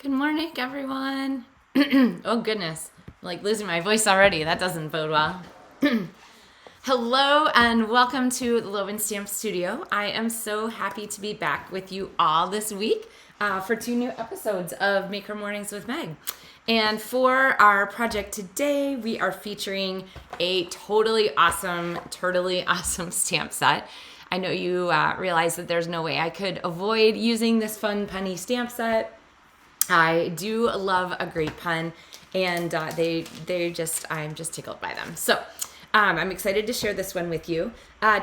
Good morning, everyone. Oh, goodness. I'm like losing my voice already. That doesn't bode well. Hello, and welcome to the LovenStamps Studio. I am so happy to be back with you all this week for 2 new episodes of Maker Mornings with Meg. And for our project today, we are featuring a totally awesome, Turtle-y Awesome stamp set. I know you realize that there's no way I could avoid using this fun punny stamp set. I do love a great pun, and I'm just tickled by them. So I'm excited to share this one with you.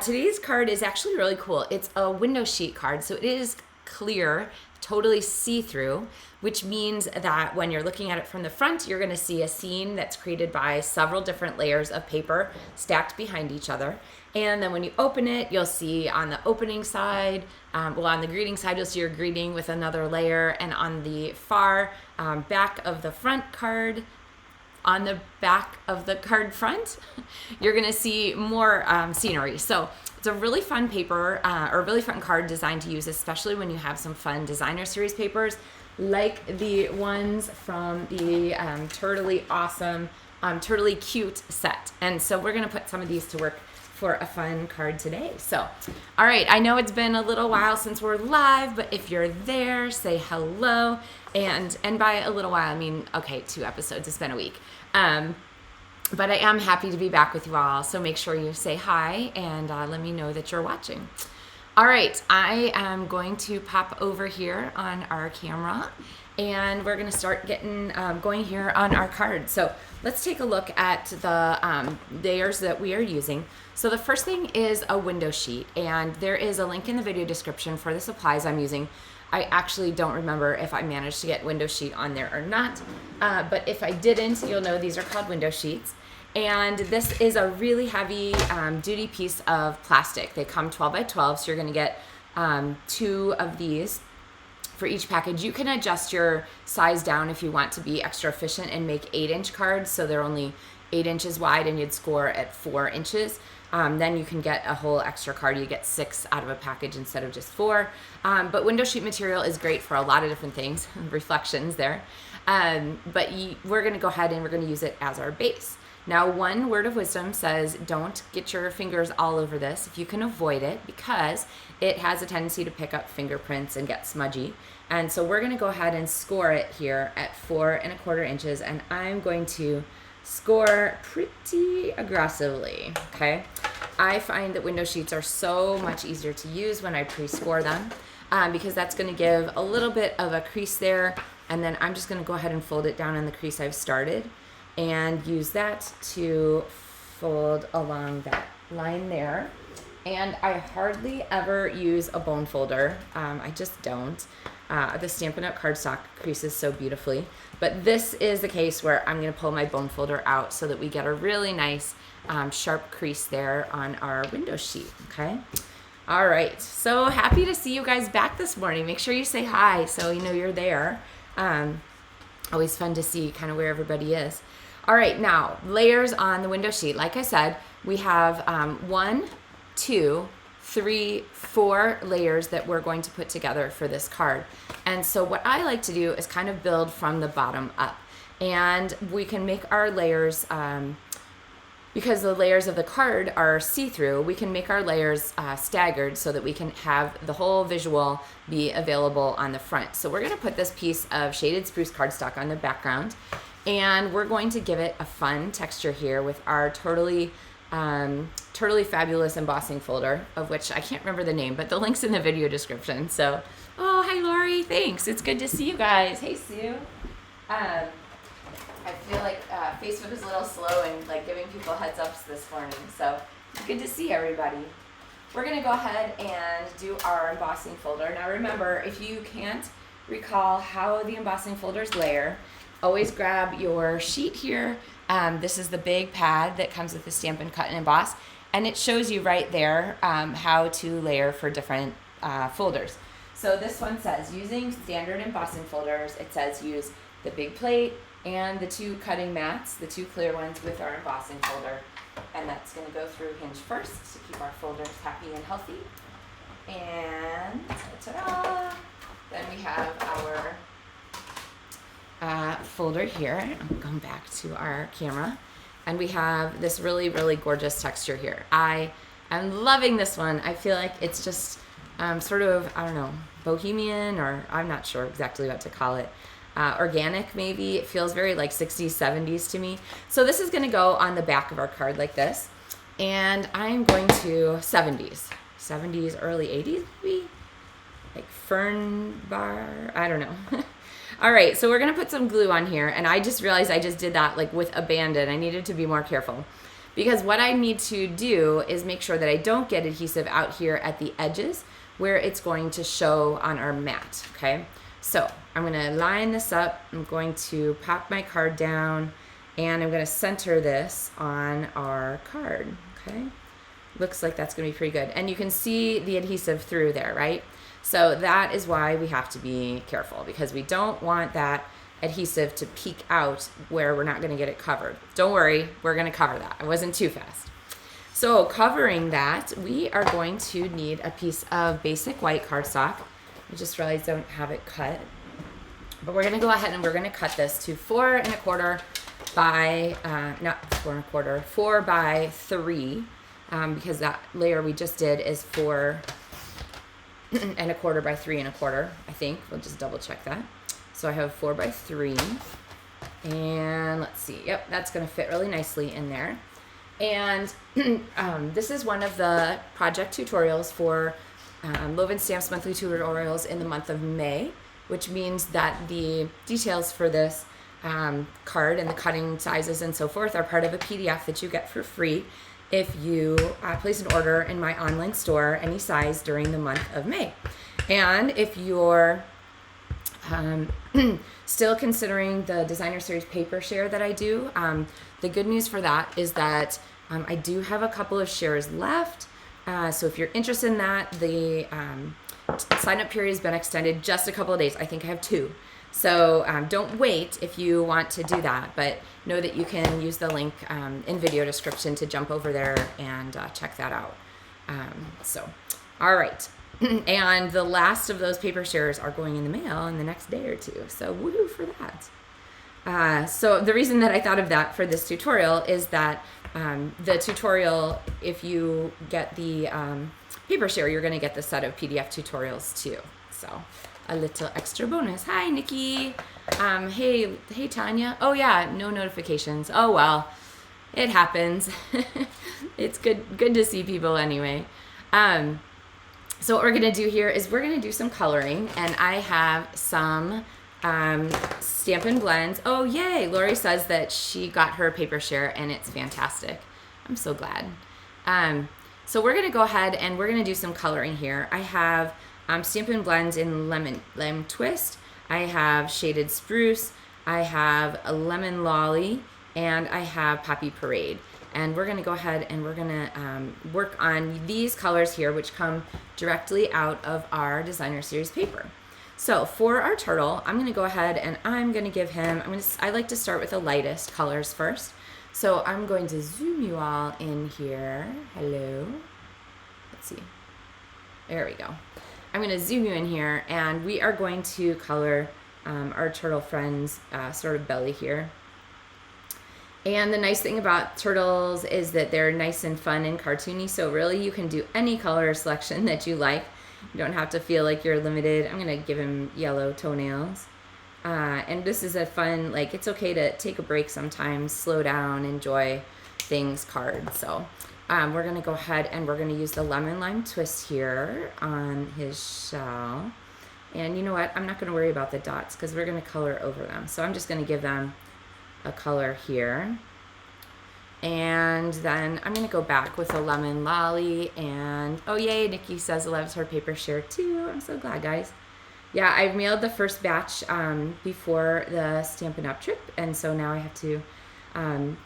Today's card is actually really cool. It's a window sheet card, so it is clear, totally see-through, which means that when you're looking at it from the front, you're going to see a scene that's created by several different layers of paper stacked behind each other. And then when you open it, you'll see on the opening side, on the greeting side, you'll see your greeting with another layer. And on the far back of the front card, on the back of the card front, you're going to see more scenery. So it's a really fun paper, or really fun card designed to use, especially when you have some fun designer series papers, like the ones from the Turtle-y Awesome, Turtle-y Cute set. And so we're going to put some of these to work for a fun card today. So, all right, I know it's been a little while since we're live, but if you're there, say hello. And by a little while, I mean, okay, 2 episodes, it's been a week. But I am happy to be back with you all, so make sure you say hi and let me know that you're watching. All right, I am going to pop over here on our camera, and we're going to start getting going here on our card. So let's take a look at the layers that we are using. So the first thing is a window sheet, and there is a link in the video description for the supplies I'm using. I actually don't remember if I managed to get window sheet on there or not, but if I didn't, you'll know these are called window sheets. And this is a really heavy duty piece of plastic. They come 12 by 12, so you're going to get 2 of these for each package. You can adjust your size down if you want to be extra efficient and make 8-inch cards, so they're only 8 inches wide and you'd score at 4 inches. Then you can get a whole extra card. You get 6 out of a package instead of just 4. But window sheet material is great for a lot of different things, reflections there. But we're going to go ahead and we're going to use it as our base. Now, one word of wisdom says don't get your fingers all over this if you can avoid it, because it has a tendency to pick up fingerprints and get smudgy. And so we're going to go ahead and score it here at 4 1/4 inches, and I'm going to score pretty aggressively, okay? I find that window sheets are so much easier to use when I pre-score them, because that's going to give a little bit of a crease there, and then I'm just going to go ahead and fold it down in the crease I've started and use that to fold along that line there. And I hardly ever use a bone folder. I just don't. The Stampin' Up! Cardstock creases so beautifully. But this is the case where I'm going to pull my bone folder out so that we get a really nice sharp crease there on our window sheet, okay? All right, so happy to see you guys back this morning. Make sure you say hi so you know you're there. Always fun to see kind of where everybody is. All right, now layers on the window sheet. Like I said, we have 1, 2, 3, 4 layers that we're going to put together for this card. And so what I like to do is kind of build from the bottom up. And we can make our layers, because the layers of the card are see-through, we can make our layers staggered so that we can have the whole visual be available on the front. So we're going to put this piece of shaded spruce cardstock on the background, and we're going to give it a fun texture here with our Turtle-y Fabulous embossing folder, of which I can't remember the name, but the link's in the video description. So, oh, hi Lori, thanks. It's good to see you guys. Hey Sue. I feel like Facebook is a little slow in like giving people heads ups this morning, so it's good to see everybody. We're gonna go ahead and do our embossing folder. Now remember, if you can't recall how the embossing folders layer, always grab your sheet here. This is the big pad that comes with the Stampin' Cut and Emboss, and it shows you right there how to layer for different folders. So this one says, using standard embossing folders, it says use the big plate and the 2 cutting mats, the 2 clear ones with our embossing folder. And that's going to go through hinge first to keep our folders happy and healthy. And ta-da! Then we have our folder here. I'm going back to our camera. And we have this really, really gorgeous texture here. I am loving this one. I feel like it's just sort of, I don't know, bohemian, or I'm not sure exactly what to call it. Organic maybe. It feels very like 60s, 70s to me. So this is going to go on the back of our card like this. And I'm going to 70s, early 80s maybe? Like fern bar, I don't know. All right, so we're gonna put some glue on here, and I just realized I just did that like with abandon. I needed to be more careful because what I need to do is make sure that I don't get adhesive out here at the edges where it's going to show on our mat, okay? So I'm gonna line this up. I'm going to pop my card down, and I'm gonna center this on our card, okay? Looks like that's gonna be pretty good. And you can see the adhesive through there, right? So that is why we have to be careful, because we don't want that adhesive to peek out where we're not going to get it covered. Don't worry, we're going to cover that. I wasn't too fast. So covering that, we are going to need a piece of basic white cardstock. I just realized I don't have it cut. But we're going to go ahead and we're going to cut this to 4 1/4 by, not 4 1/4, 4 by 3, because that layer we just did is 4 1/4 by 3 1/4, I think. We'll just double check that. So I have 4 by 3, and let's see. Yep, that's going to fit really nicely in there. And this is one of the project tutorials for LovenStamps Monthly Tutorials in the month of May, which means that the details for this card and the cutting sizes and so forth are part of a PDF that you get for free if you place an order in my online store, any size, during the month of May. And if you're still considering the Designer Series paper share that I do, the good news for that is that I do have a couple of shares left. So if you're interested in that, the sign-up period has been extended just a couple of days. I think I have 2. So don't wait if you want to do that, but know that you can use the link in video description to jump over there and check that out. All right. And the last of those paper shares are going in the mail in the next day or 2. So woohoo for that. So the reason that I thought of that for this tutorial is that the tutorial, if you get the paper share, you're going to get the set of PDF tutorials too. So a little extra bonus. Hi, Nikki. Hey, Tanya. Oh yeah, no notifications. Oh well, it happens. It's good to see people anyway. So what we're gonna do here is we're gonna do some coloring, and I have some Stampin' blends. Oh yay! Lori says that she got her paper share and it's fantastic. I'm so glad. So we're gonna go ahead and we're gonna do some coloring here. I have Stampin' blends in lemon twist. I have shaded spruce. I have a lemon lolly, and I have poppy parade. And we're gonna go ahead and we're gonna work on these colors here, which come directly out of our Designer Series paper. So for our turtle, I'm gonna go ahead and I'm gonna give him, I like to start with the lightest colors first. So I'm going to zoom you all in here. Hello. Let's see. There we go. I'm going to zoom you in here, and we are going to color our turtle friend's sort of belly here. And the nice thing about turtles is that they're nice and fun and cartoony, so really you can do any color selection that you like. You don't have to feel like you're limited. I'm going to give him yellow toenails. And this is a fun, like, it's okay to take a break sometimes, slow down, enjoy things card. So we're going to go ahead and we're going to use the lemon lime twist here on his shell. And you know what? I'm not going to worry about the dots because we're going to color over them. So I'm just going to give them a color here. And then I'm going to go back with a lemon lolly. And oh yay, Nikki says loves her paper share too. I'm so glad, guys. Yeah, I mailed the first batch before the Stampin' Up trip. And so now I have to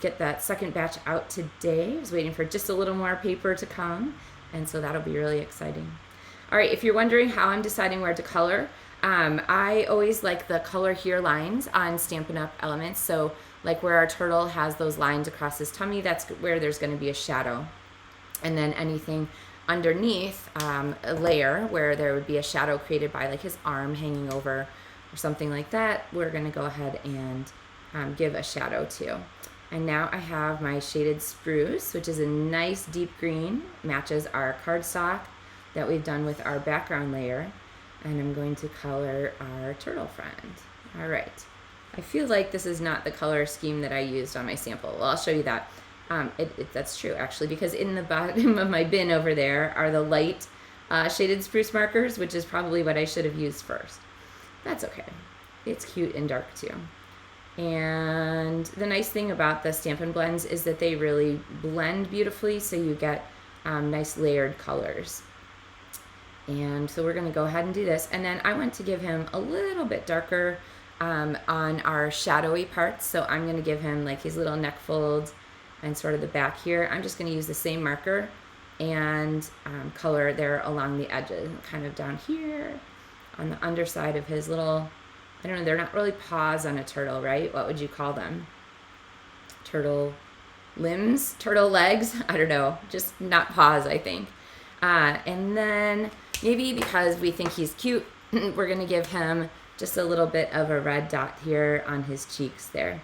get that second batch out today. I was waiting for just a little more paper to come, and so that'll be really exciting. All right, if you're wondering how I'm deciding where to color, I always like the color here lines on Stampin' Up elements. So like where our turtle has those lines across his tummy, that's where there's going to be a shadow. And then anything underneath a layer where there would be a shadow created by like his arm hanging over or something like that, we're going to go ahead and give a shadow to. And now I have my shaded spruce, which is a nice deep green, matches our cardstock that we've done with our background layer. And I'm going to color our turtle friend. All right. I feel like this is not the color scheme that I used on my sample. Well, I'll show you that. That's true, actually, because in the bottom of my bin over there are the light shaded spruce markers, which is probably what I should have used first. That's okay. It's cute and dark, too. And the nice thing about the Stampin' blends is that they really blend beautifully, so you get nice layered colors. And so we're going to go ahead and do this. And then I want to give him a little bit darker on our shadowy parts. So I'm going to give him like his little neck folds and sort of the back here. I'm just going to use the same marker and color there along the edges, kind of down here on the underside of his little, I don't know, they're not really paws on a turtle, right? What would you call them? Turtle limbs? Turtle legs? I don't know. Just not paws, I think. And then maybe because we think he's cute, we're going to give him just a little bit of a red dot here on his cheeks there.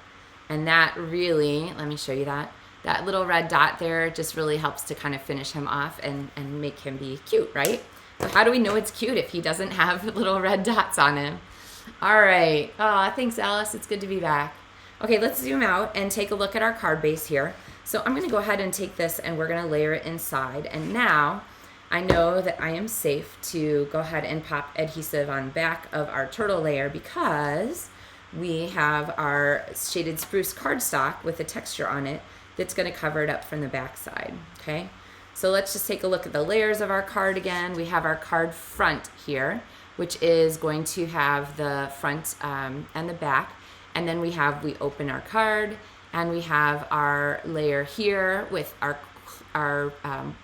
And that really, let me show you that. That little red dot there just really helps to kind of finish him off and make him be cute, right? So how do we know it's cute if he doesn't have little red dots on him? All right. Oh, thanks, Alice. It's good to be back. Okay, let's zoom out and take a look at our card base here. So I'm going to go ahead and take this and we're going to layer it inside. And now I know that I am safe to go ahead and pop adhesive on back of our turtle layer because we have our shaded spruce cardstock with a texture on it that's going to cover it up from the back side. Okay, so let's just take a look at the layers of our card again. We have our card front here, which is going to have the front and the back. And then we open our card and we have our layer here with our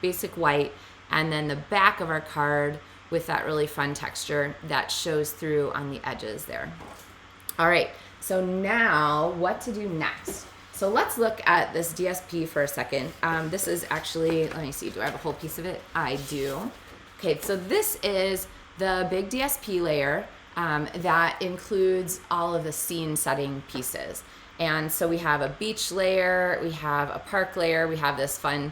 basic white, and then the back of our card with that really fun texture that shows through on the edges there. All right, so now what to do next? So let's look at this DSP for a second. This is actually, let me see, do I have a whole piece of it? I do. Okay, so this is the big DSP layer that includes all of the scene setting pieces. And so we have a beach layer, we have a park layer, we have this fun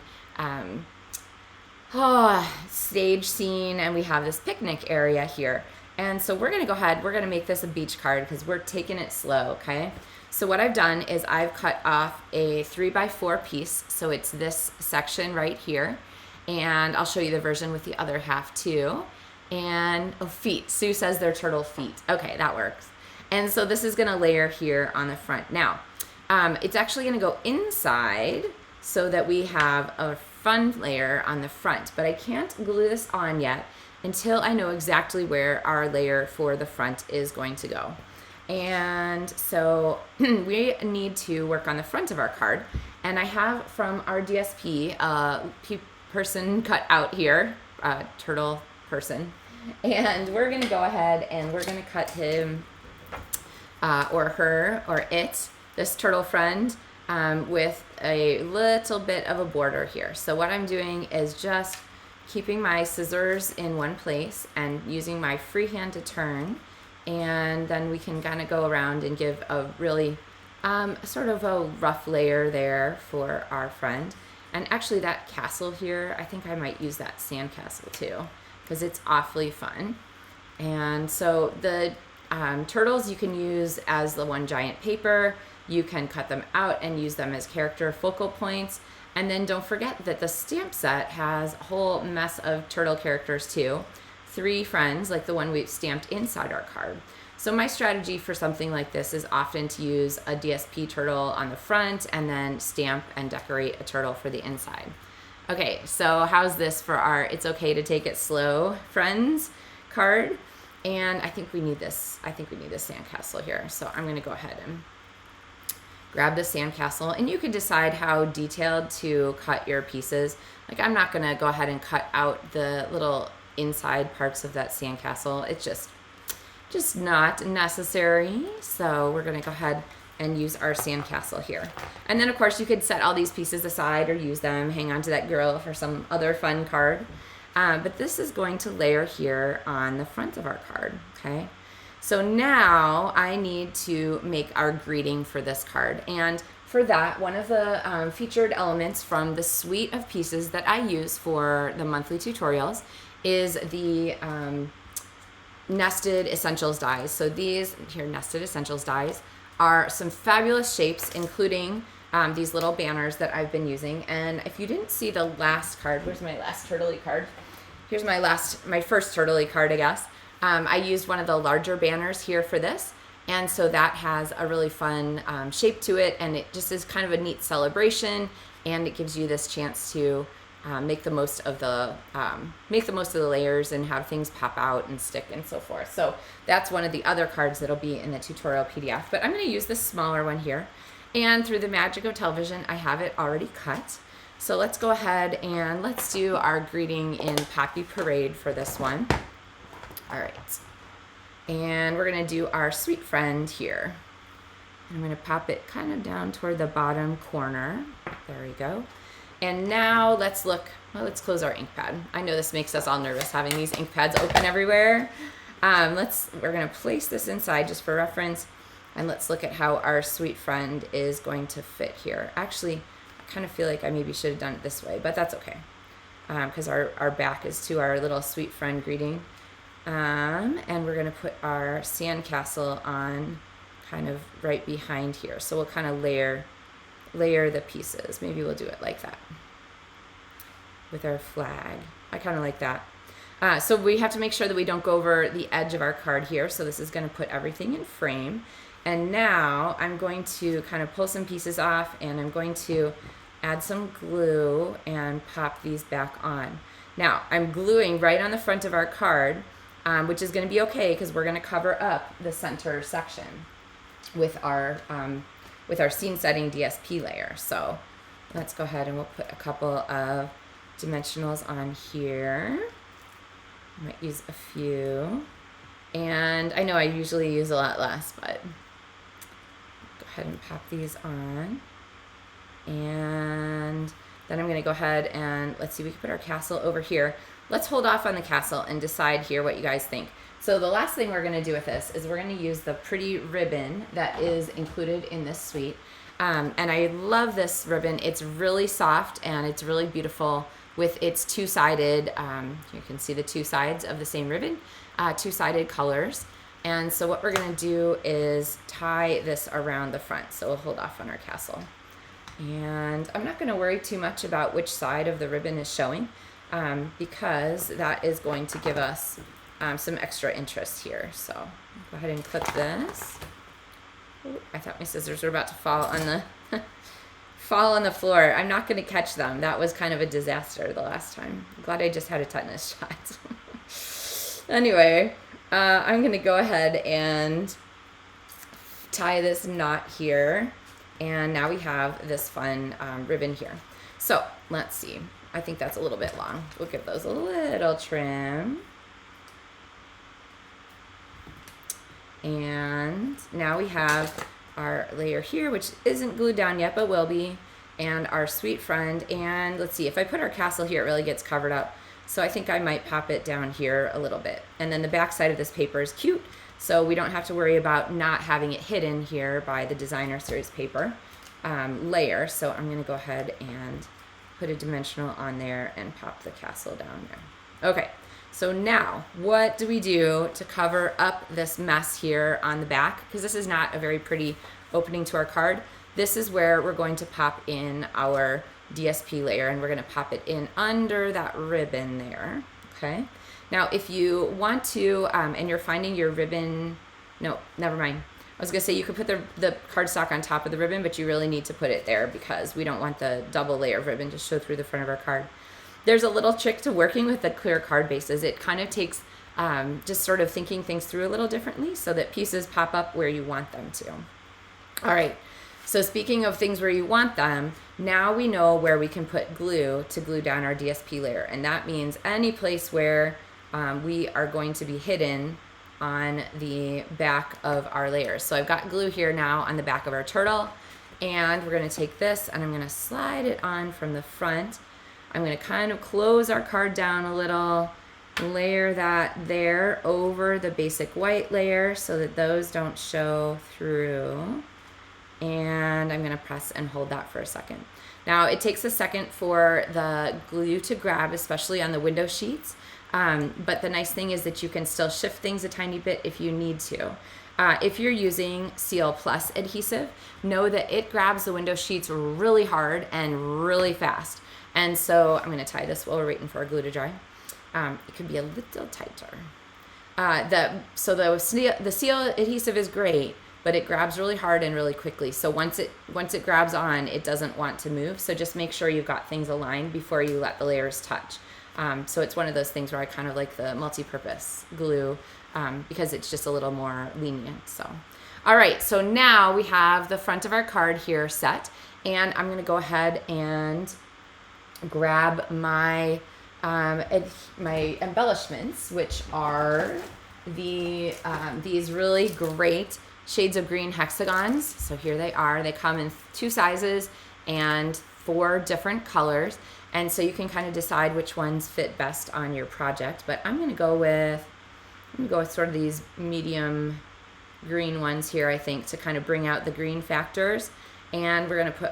stage scene, and we have this picnic area here. And so we're gonna go ahead, we're gonna make this a beach card because we're taking it slow, okay? So what I've done is I've cut off a 3x4 piece, so it's this section right here, and I'll show you the version with the other half too. And feet, Sue says they're turtle feet. Okay, that works. And so this is gonna layer here on the front. Now, it's actually gonna go inside so that we have a fun layer on the front, but I can't glue this on yet until I know exactly where our layer for the front is going to go. And so we need to work on the front of our card. And I have from our DSP person cut out here, turtle person. And we're gonna go ahead and we're gonna cut him or her or it, this turtle friend, with a little bit of a border here. So what I'm doing is just keeping my scissors in one place and using my free hand to turn, and then we can kind of go around and give a really sort of a rough layer there for our friend. And actually that castle here, I think I might use that sand castle too because it's awfully fun. And so the turtles you can use as the one giant paper. You can cut them out and use them as character focal points. And then don't forget that the stamp set has a whole mess of turtle characters too. 3 friends, like the one we've stamped inside our card. So my strategy for something like this is often to use a DSP turtle on the front and then stamp and decorate a turtle for the inside. Okay, so how's this for our It's Okay to Take It Slow Friends card? And I think we need this. I think we need this sandcastle here. So I'm gonna go ahead and grab the sandcastle, and you can decide how detailed to cut your pieces. Like I'm not gonna go ahead and cut out the little inside parts of that sandcastle. It's just not necessary. So we're gonna go ahead and use our sandcastle here. And then of course you could set all these pieces aside or use them, hang on to that girl for some other fun card. But this is going to layer here on the front of our card, okay? So now I need to make our greeting for this card. And for that, one of the featured elements from the suite of pieces that I use for the monthly tutorials is the nested essentials dies. So these here nested essentials dies are some fabulous shapes, including these little banners that I've been using. And if you didn't see the last card, where's my last Turtle-y card? Here's my first Turtle-y card, I guess. I used one of the larger banners here for this. And so that has a really fun shape to it, and it just is kind of a neat celebration, and it gives you this chance to make the most of the layers and have things pop out and stick and so forth. So that's one of the other cards that'll be in the tutorial PDF. But I'm going to use this smaller one here, and through the magic of television, I have it already cut. So let's go ahead and let's do our greeting in Poppy Parade for this one. All right. And we're going to do our sweet friend here. I'm going to pop it kind of down toward the bottom corner. There we go. And now let's look, well, let's close our ink pad. I know this makes us all nervous having these ink pads open everywhere. We're going to place this inside just for reference, and let's look at how our sweet friend is going to fit here. Actually, I kind of feel like I maybe should have done it this way, but that's okay, because our back is to our little sweet friend greeting. And we're going to put our sandcastle on kind of right behind here. So we'll kind of layer the pieces. Maybe we'll do it like that with our flag. I kind of like that. So we have to make sure that we don't go over the edge of our card here. So this is going to put everything in frame. And now I'm going to kind of pull some pieces off, and I'm going to add some glue and pop these back on. Now I'm gluing right on the front of our card, which is going to be okay because we're going to cover up the center section with our scene setting DSP layer. So let's go ahead and we'll put a couple of dimensionals on here. I might use a few, and I know I usually use a lot less, but go ahead and pop these on. And then I'm going to go ahead and let's see, we can put our castle over here. Let's hold off on the castle and decide here what you guys think. So the last thing we're going to do with this is we're going to use the pretty ribbon that is included in this suite. And I love this ribbon. It's really soft and it's really beautiful with its two-sided, you can see the two sides of the same ribbon, two-sided colors. And so what we're going to do is tie this around the front. So we'll hold off on our castle. And I'm not going to worry too much about which side of the ribbon is showing, because that is going to give us some extra interest here. So go ahead and clip this. Ooh, I thought my scissors were about to fall on the fall on the floor. I'm not going to catch them. That was kind of a disaster the last time. I'm glad I just had a tetanus shot. Anyway, I'm going to go ahead and tie this knot here. And now we have this fun ribbon here. So let's see. I think that's a little bit long. We'll give those a little trim. And now we have our layer here, which isn't glued down yet, but will be, and our sweet friend. And let's see, if I put our castle here, it really gets covered up. So I think I might pop it down here a little bit. And then the back side of this paper is cute, so we don't have to worry about not having it hidden here by the designer series paper layer. So I'm going to go ahead and put a dimensional on there and pop the castle down there. Okay, so now what do we do to cover up this mess here on the back? Because this is not a very pretty opening to our card. This is where we're going to pop in our DSP layer, and we're going to pop it in under that ribbon there. Okay, now if you want to, and you're finding your ribbon, no, never mind. I was going to say you could put the cardstock on top of the ribbon, but you really need to put it there because we don't want the double layer of ribbon to show through the front of our card. There's a little trick to working with the clear card bases. It kind of takes just sort of thinking things through a little differently so that pieces pop up where you want them to. All right, so speaking of things where you want them, now we know where we can put glue to glue down our DSP layer, and that means any place where we are going to be hidden on the back of our layers. So I've got glue here now on the back of our turtle, and we're going to take this and I'm going to slide it on from the front. I'm going to kind of close our card down a little, layer that there over the basic white layer so that those don't show through. And I'm gonna press and hold that for a second. Now it takes a second for the glue to grab, especially on the window sheets. But the nice thing is that you can still shift things a tiny bit if you need to. If you're using Seal Plus adhesive, know that it grabs the window sheets really hard and really fast. And so I'm gonna tie this while we're waiting for our glue to dry. It could be a little tighter. The Seal adhesive is great, but it grabs really hard and really quickly. So once it grabs on, it doesn't want to move. So just make sure you've got things aligned before you let the layers touch. So it's one of those things where I kind of like the multi-purpose glue because it's just a little more lenient. So, all right, so now we have the front of our card here set, and I'm gonna go ahead and grab my my embellishments, which are these really great shades of green hexagons. So here they are. They come in 2 sizes and 4 different colors. And so you can kind of decide which ones fit best on your project. But I'm going to go with sort of these medium green ones here, I think, to kind of bring out the green factors. And we're going to put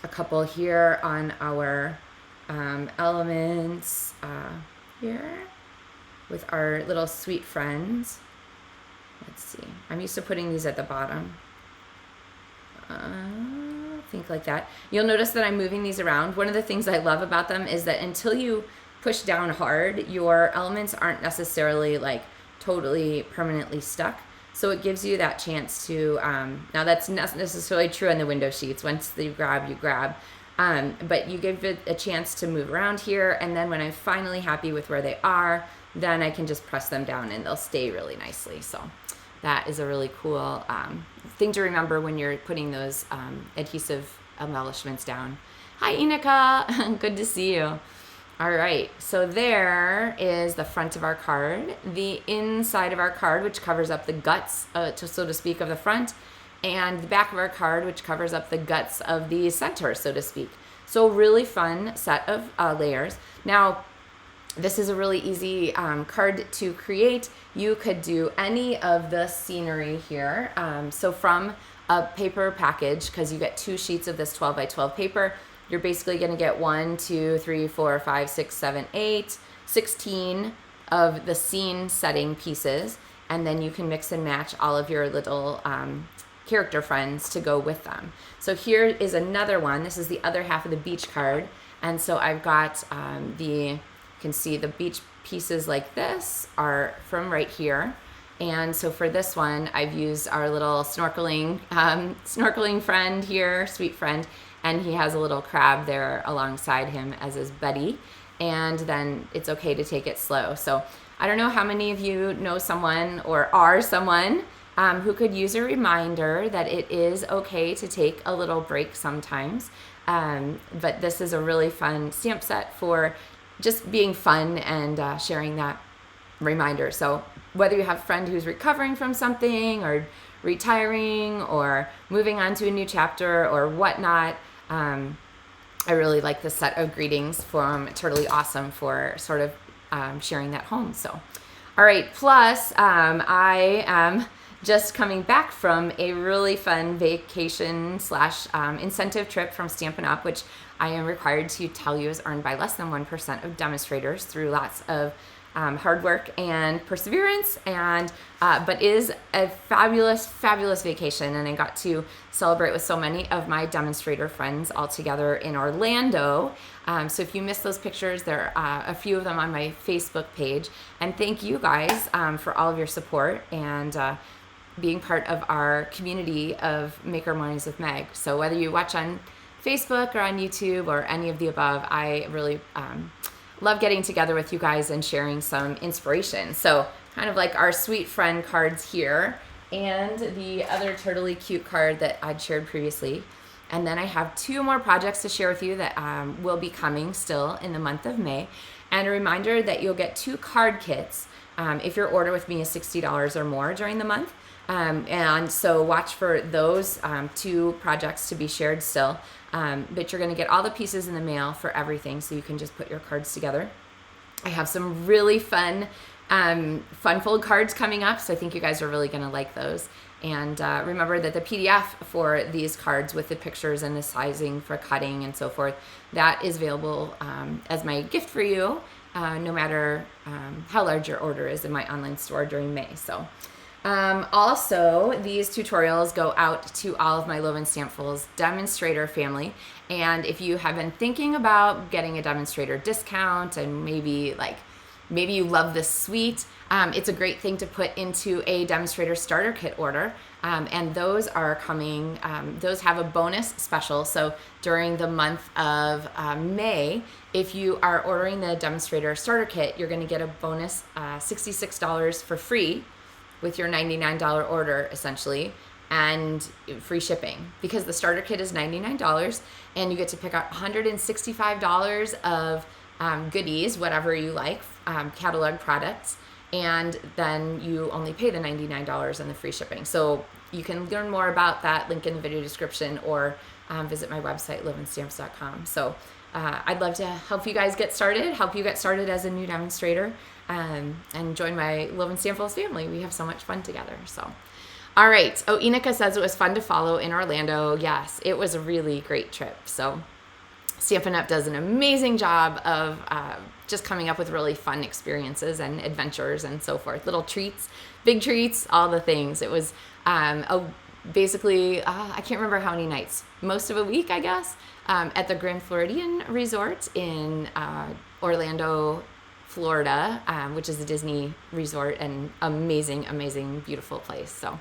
a couple here on our elements here with our little sweet friends. Let's see. I'm used to putting these at the bottom. Think like that. You'll notice that I'm moving these around. One of the things I love about them is that until you push down hard, your elements aren't necessarily like totally permanently stuck. So it gives you that chance to, now that's not necessarily true on the window sheets. Once you grab. But you give it a chance to move around here. And then when I'm finally happy with where they are, then I can just press them down and they'll stay really nicely. So that is a really cool thing to remember when you're putting those adhesive embellishments down. Hi, Inika. Good to see you. All right, so there is the front of our card, the inside of our card, which covers up the guts, so to speak, of the front, and the back of our card, which covers up the guts of the center, so to speak. So really fun set of layers. Now, this is a really easy card to create. You could do any of the scenery here. So from a paper package, because you get 2 sheets of this 12 by 12 paper, you're basically going to get 1, 2, 3, 4, 5, 6, 7, 8, 16 of the scene setting pieces. And then you can mix and match all of your little character friends to go with them. So here is another one. This is the other half of the beach card. And so I've got you can see the beach pieces like this are from right here. And so for this one, I've used our little snorkeling friend here, sweet friend, and he has a little crab there alongside him as his buddy. And then it's okay to take it slow. So I don't know how many of you know someone or are someone who could use a reminder that it is okay to take a little break sometimes. But this is a really fun stamp set for just being fun and sharing that reminder. So whether you have a friend who's recovering from something or retiring or moving on to a new chapter or whatnot, I really like the set of greetings from Turtle-y Awesome for sort of sharing that home. So, all right, plus I am just coming back from a really fun vacation / incentive trip from Stampin' Up, which I am required to tell you is earned by less than 1% of demonstrators through lots of hard work and perseverance, and but is a fabulous vacation, and I got to celebrate with so many of my demonstrator friends all together in Orlando. So if you missed those pictures, there are a few of them on my Facebook page, and thank you guys for all of your support and being part of our community of Maker Mornings with Meg. So whether you watch on Facebook or on YouTube or any of the above, I really love getting together with you guys and sharing some inspiration. So kind of like our sweet friend cards here and the other Turtle-y cute card that I'd shared previously. And then I have 2 more projects to share with you that will be coming still in the month of May. And a reminder that you'll get 2 card kits if your order with me is $60 or more during the month. And so watch for those 2 projects to be shared still. But you're going to get all the pieces in the mail for everything, so you can just put your cards together. I have some really fun fold cards coming up, so I think you guys are really going to like those. And remember that the PDF for these cards with the pictures and the sizing for cutting and so forth, that is available as my gift for you, no matter how large your order is in my online store during May. So also, these tutorials go out to all of my LovenStamps demonstrator family. And if you have been thinking about getting a demonstrator discount and maybe you love this suite, it's a great thing to put into a demonstrator starter kit order. And those are coming, those have a bonus special. So during the month of May, if you are ordering the demonstrator starter kit, you're going to get a bonus $66 for free with your $99 order, essentially, and free shipping, because the starter kit is $99 and you get to pick up $165 of goodies, whatever you like, catalog products, and then you only pay the $99 and the free shipping. So you can learn more about that, link in the video description, or visit my website, LovenStamps.com. So I'd love to help you guys get started, as a new demonstrator, and join my LovenStamps family. We have so much fun together. So, all right. Oh, Enika says it was fun to follow in Orlando. Yes, it was a really great trip. So Stampin' Up! Does an amazing job of just coming up with really fun experiences and adventures and so forth. Little treats, big treats, all the things. It was basically, I can't remember how many nights, most of a week, I guess, at the Grand Floridian Resort in Orlando, Florida, which is a Disney resort, and amazing, amazing, beautiful place. So,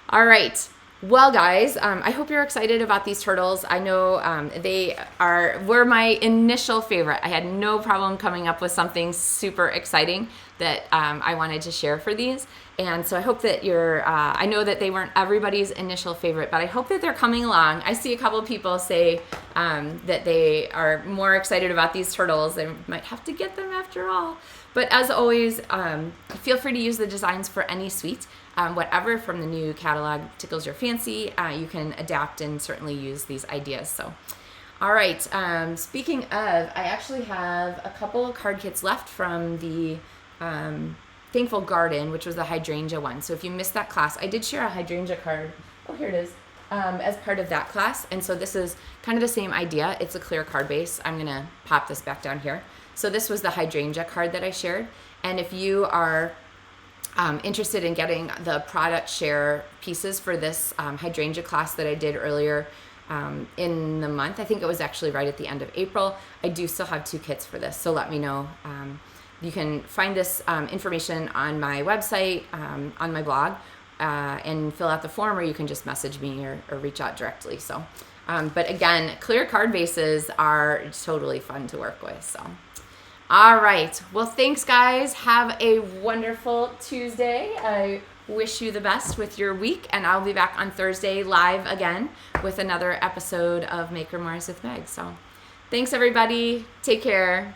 all right. Well, guys, I hope you're excited about these turtles. I know they were my initial favorite. I had no problem coming up with something super exciting that I wanted to share for these. And so I hope that I know that they weren't everybody's initial favorite, but I hope that they're coming along. I see a couple of people say that they are more excited about these turtles. They might have to get them after all. But as always, feel free to use the designs for any suite. Whatever from the new catalog tickles your fancy, you can adapt and certainly use these ideas. So, all right. Speaking of, I actually have a couple of card kits left from the Thankful Garden, which was the hydrangea one. So if you missed that class, I did share a hydrangea card. Oh, here it is. As part of that class. And so this is kind of the same idea. It's a clear card base. I'm going to pop this back down here. So this was the hydrangea card that I shared. And if you are interested in getting the product share pieces for this hydrangea class that I did earlier in the month, I think it was actually right at the end of April, I do still have 2 kits for this. So let me know. You can find this information on my website, on my blog, and fill out the form, or you can just message me or reach out directly. So, but again, clear card bases are totally fun to work with. So, all right. Well, thanks, guys. Have a wonderful Tuesday. I wish you the best with your week, and I'll be back on Thursday live again with another episode of Maker Mornings with Meg. So, thanks, everybody. Take care.